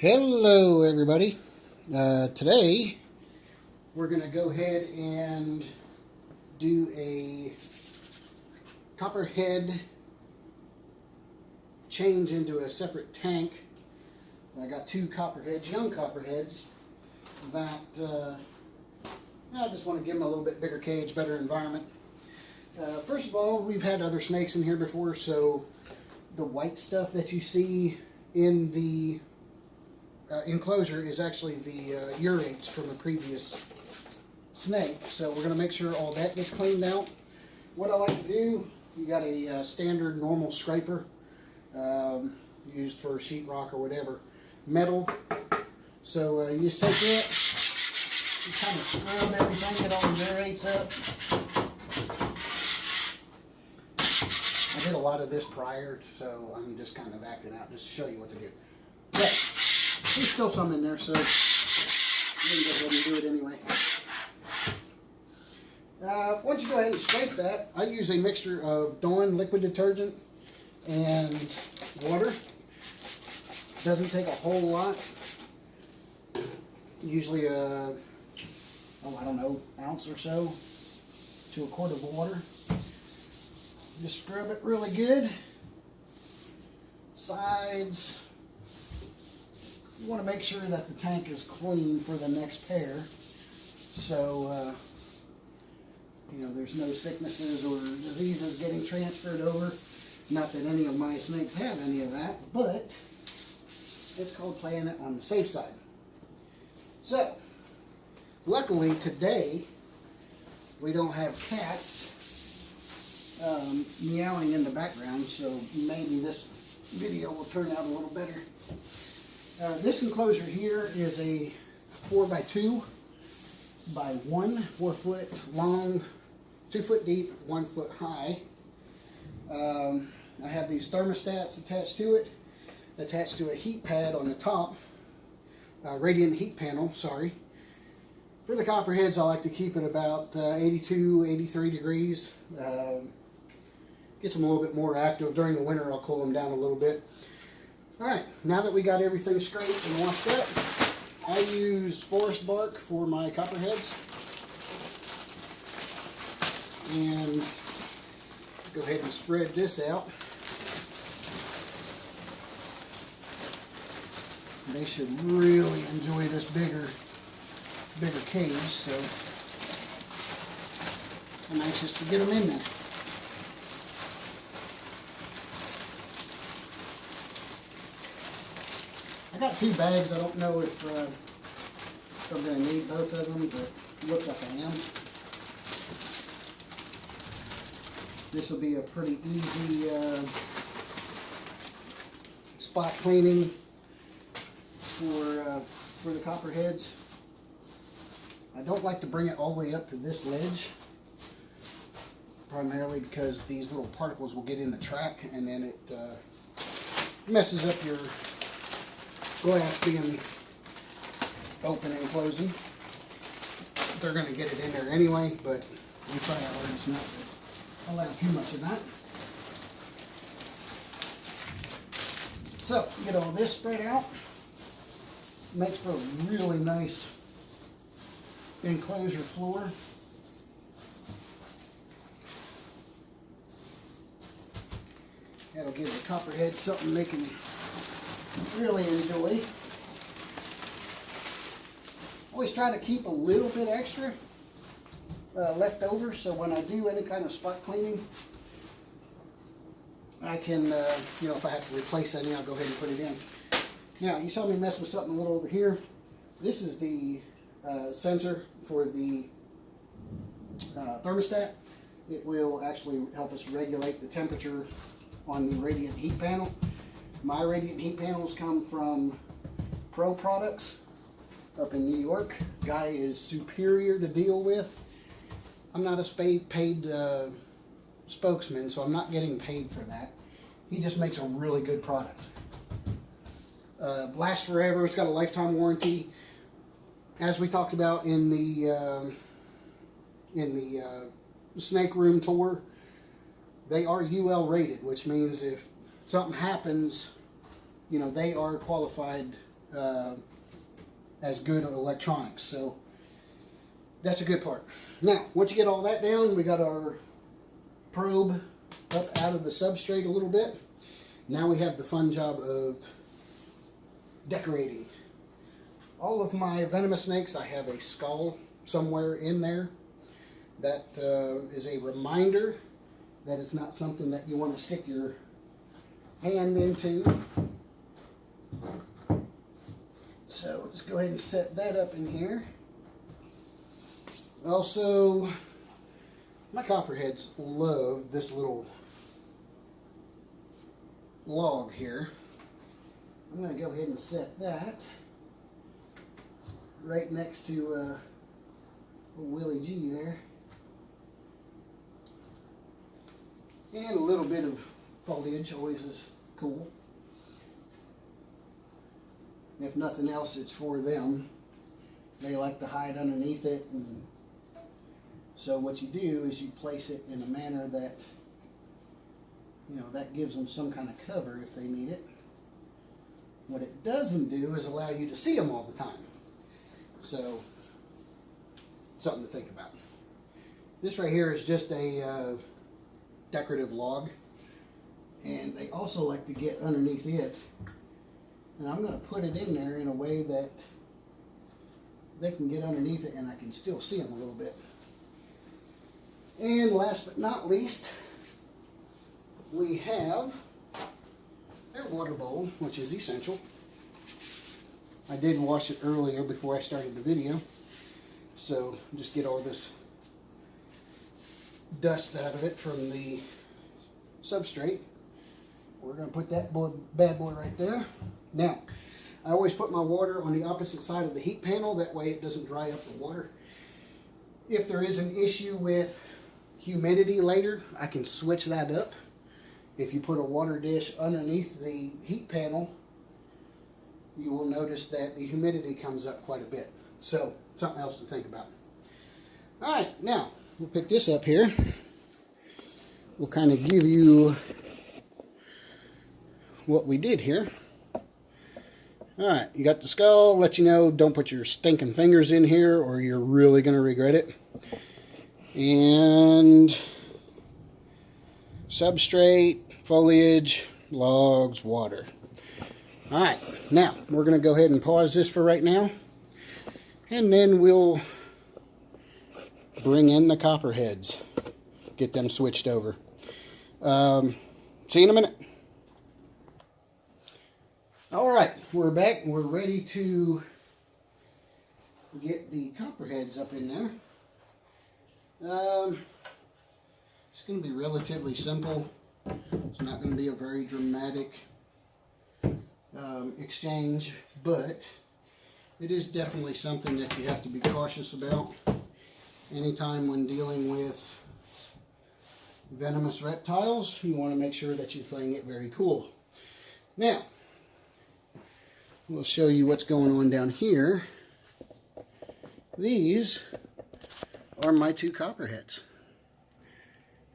Hello everybody. Today we're going to go ahead and do a Copperhead change into a separate tank. I got two Copperheads, young Copperheads, that I just want to give them a little bit bigger cage, better environment. First of all, we've had other snakes in here before, so the white stuff that you see in the enclosure is actually the urates from the previous snake. So we're going to make sure all that gets cleaned out. What I like to do, you got a standard normal scraper used for sheetrock or whatever, metal. So you just take it, you kind of scrub everything, get all the urates up. I did a lot of this prior, so I'm just kind of acting out just to show you what to do. But there's still some in there, so I'm going to go ahead and do it anyway. Once you go ahead and scrape that, I use a mixture of Dawn liquid detergent and water. Doesn't take a whole lot. Usually I don't know, ounce or so to a quart of water. Just scrub it really good. Sides. You want to make sure that the tank is clean for the next pair, so there's no sicknesses or diseases getting transferred over. Not that any of my snakes have any of that, but it's called playing it on the safe side. So, luckily today we don't have cats meowing in the background, so maybe this video will turn out a little better. This enclosure here is a 4x2 by 1, 4 foot long, 2 foot deep, 1 foot high. I have these thermostats attached to it, attached to a heat pad on the top, radiant heat panel, sorry. For the Copperheads, I like to keep it about 82, 83 degrees. Gets them a little bit more active. During the winter, I'll cool them down a little bit. Alright, now that we got everything scraped and washed up, I use forest bark for my Copperheads. And go ahead and spread this out. They should really enjoy this bigger cage, so I'm anxious to get them in there. I got 2 bags. I don't know if I'm going to need both of them, but it looks like I am. This will be a pretty easy spot cleaning for the Copperheads. I don't like to bring it all the way up to this ledge, primarily because these little particles will get in the track and then it messes up your glass being open and closing. They're going to get it in there anyway, but we try our hardest not to allow too much of that. So, get all this spread out. Makes for a really nice enclosure floor. That'll give the Copperhead something they can really enjoy. Always try to keep a little bit extra left over, so when I do any kind of spot cleaning, I can, if I have to replace any, I'll go ahead and put it in. Now, you saw me mess with something a little over here. This is the sensor for the thermostat. It will actually help us regulate the temperature on the radiant heat panel. My radiant heat panels come from Pro Products up in New York. Guy is superior to deal with. I'm not a paid spokesman, so I'm not getting paid for that. He just makes a really good product. Lasts forever. It's got a lifetime warranty. As we talked about in the snake room tour, they are UL rated, which means if something happens, they are qualified as good electronics. So that's a good part. Now, once you get all that down, we got our probe up out of the substrate a little bit. Now we have the fun job of decorating. All of my venomous snakes, I have a skull somewhere in there. That is a reminder that it's not something that you want to stick your hand into. So let's go ahead and set that up in here. Also, my copperheads love this little log here. I'm going to go ahead and set that right next to Willie G there. And a little bit of foliage always is cool. If nothing else, it's for them. They like to hide underneath it, and so what you do is you place it in a manner that, you know, that gives them some kind of cover if they need it. What it doesn't do is allow you to see them all the time. So, something to think about. This right here is just a decorative log, and they also like to get underneath it. And I'm going to put it in there in a way that they can get underneath it and I can still see them a little bit. And last but not least, we have their water bowl, which is essential. I did wash it earlier before I started the video, so just get all this dust out of it from the substrate. We're going to put that bad boy right there. Now, I always put my water on the opposite side of the heat panel, that way it doesn't dry up the water. If there is an issue with humidity later, I can switch that up. If you put a water dish underneath the heat panel, you will notice that the humidity comes up quite a bit. So, something else to think about. Alright, now, we'll pick this up here. We'll kind of give you what we did here. Alright, you got the skull. Let you know, don't put your stinking fingers in here or you're really going to regret it. And substrate, foliage, logs, water. Alright, now we're going to go ahead and pause this for right now. And then we'll bring in the copperheads. Get them switched over. See you in a minute. Alright, we're back. We're ready to get the copperheads up in there. It's going to be relatively simple. It's not going to be a very dramatic exchange, but it is definitely something that you have to be cautious about anytime when dealing with venomous reptiles. You want to make sure that you're playing it very cool. Now, we'll show you what's going on down here. These are my two copperheads.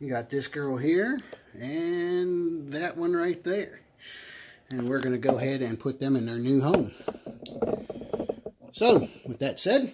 You got this girl here and that one right there. And we're going to go ahead and put them in their new home. So, with that said,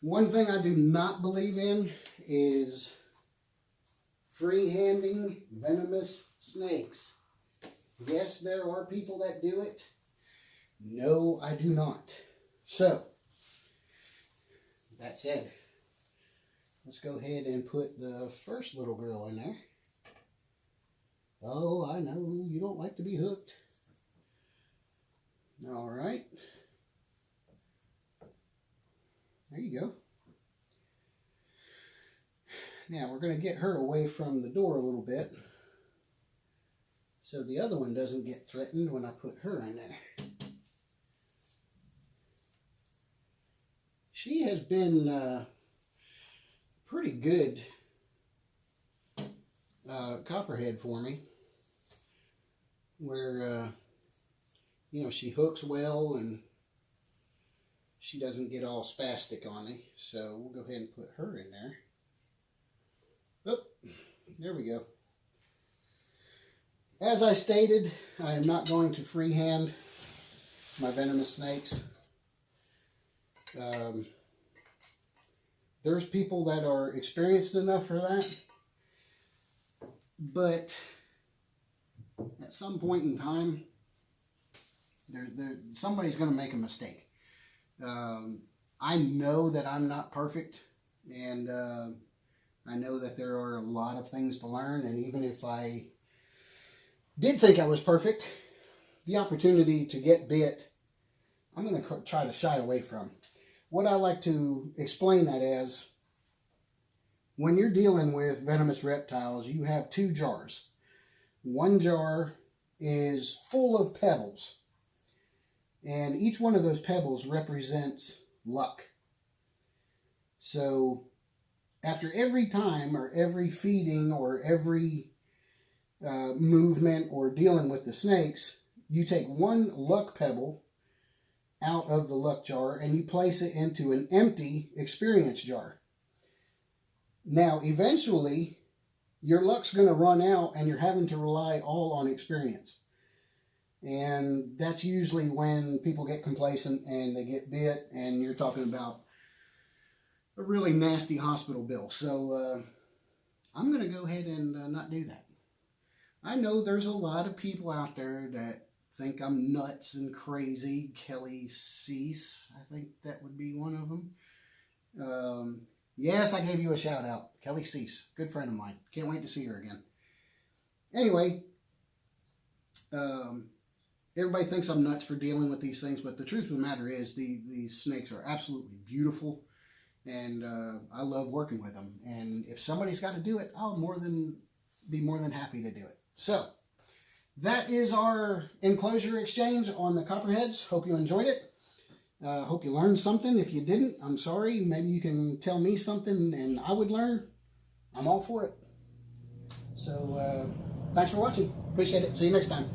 one thing I do not believe in is free-handing venomous snakes. Yes, there are people that do it. No, I do not. So, that said, let's go ahead and put the first little girl in there. Oh, I know, you don't like to be hooked. All right. There you go. Now, we're going to get her away from the door a little bit, so the other one doesn't get threatened when I put her in there. She has been pretty good copperhead for me, where you know, she hooks well and she doesn't get all spastic on me. So we'll go ahead and put her in there. Oh, there we go. As I stated, I am not going to freehand my venomous snakes. There's people that are experienced enough for that, but at some point in time, somebody's going to make a mistake. I know that I'm not perfect, and I know that there are a lot of things to learn, and even if I did think I was perfect, the opportunity to get bit, I'm going to try to shy away from. What I like to explain that as, when you're dealing with venomous reptiles, you have two jars. One jar is full of pebbles, and each one of those pebbles represents luck. So after every time or every feeding or every movement or dealing with the snakes, you take one luck pebble out of the luck jar and you place it into an empty experience jar. Now, eventually, your luck's going to run out and you're having to rely all on experience. And that's usually when people get complacent and they get bit, and you're talking about a really nasty hospital bill. So I'm going to go ahead and not do that. I know there's a lot of people out there that think I'm nuts and crazy. Kelly Cease, I think that would be one of them. Yes, I gave you a shout out. Kelly Cease, good friend of mine. Can't wait to see her again. Anyway, everybody thinks I'm nuts for dealing with these things, but the truth of the matter is these snakes are absolutely beautiful, and I love working with them. And if somebody's got to do it, I'll be more than happy to do it. So, that is our enclosure exchange on the Copperheads. Hope you enjoyed it. Hope you learned something. If you didn't, I'm sorry. Maybe you can tell me something and I would learn. I'm all for it. So, thanks for watching. Appreciate it. See you next time.